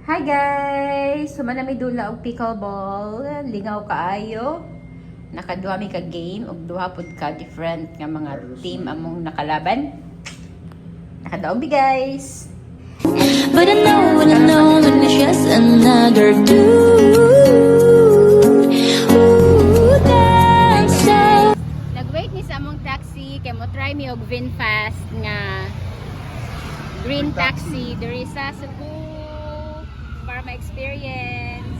Hi guys! Sumanami dula og pickleball. Lingaw kaayo. Nakaduha mi ka game og duha pud ka different nga mga team among nakalaban. Nakadaog mi guys. But I know when it's just another dude. Ooh, that's so. Nag-wait ni sa among taxi kay mo try mi og VinFast nga green taxi diri sa Cebu para ma-experience.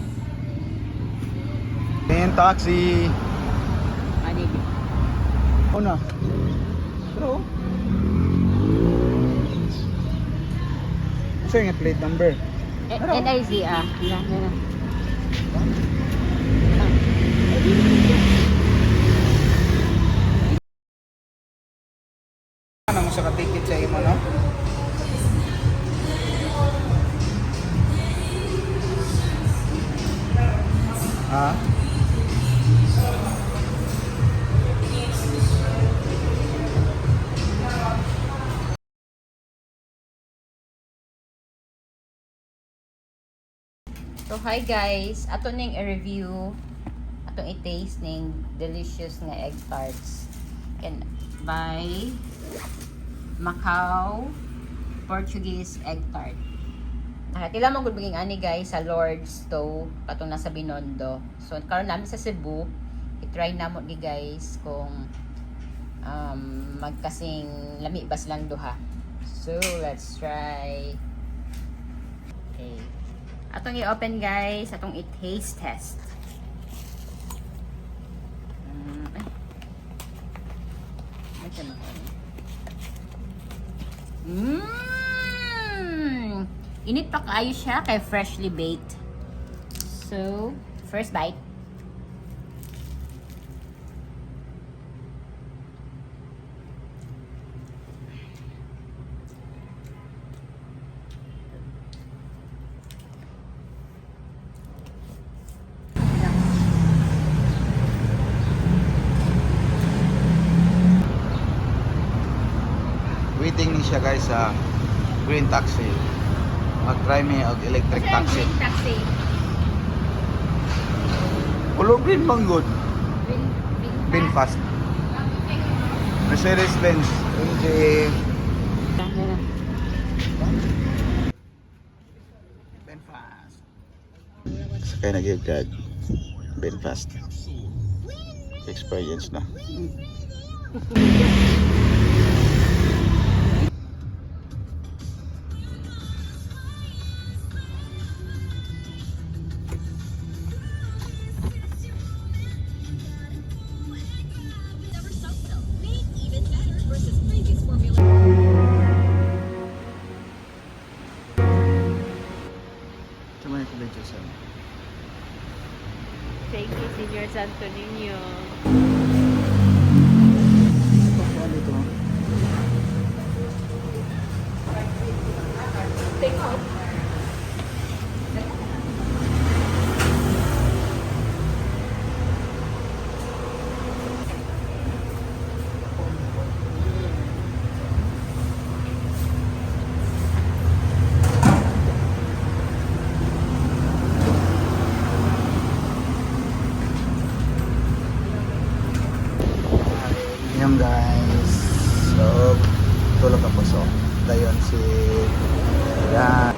Green taxi. Ani Una. Pero sir nga plate number. NIZ Na. Ano mo sa ticket sa imo no? Ha? So hi guys, ato ning i-review, atong i-taste ning delicious nga egg tarts. And by Macau Portuguese egg tart. Nakatila mo gud maging ani guys sa Lord's to katong nasa Binondo. So karon namin sa Cebu, i-try namo ni guys kung magkasing lami bas lang duha. So let's try. Okay. Atong i-open guys, atong i-taste test. Init pa kaayo siya kay freshly baked. So, first bite. Waiting ni siya guys sa green taxi. Mag-try me og electric taxi. Taxi. Ulo green bang good? VinFast. Mercedes-Benz MG. VinFast. Sakay na gyud kag VinFast. Experience na. Tumay ko dito sa. Thank you, Senior Santo Niño. Dito. Take out. Yan guys. So, tulog ako so. Dayon si yan.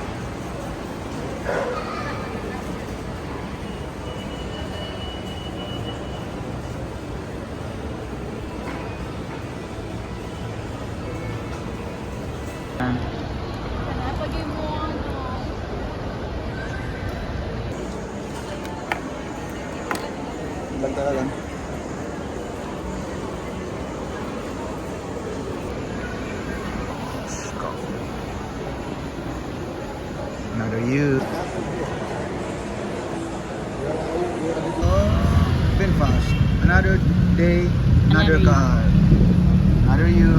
Lang talaga. Another you. VinFast. Another day, another car. Another you.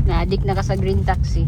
Na-addict na ka sa green taxi.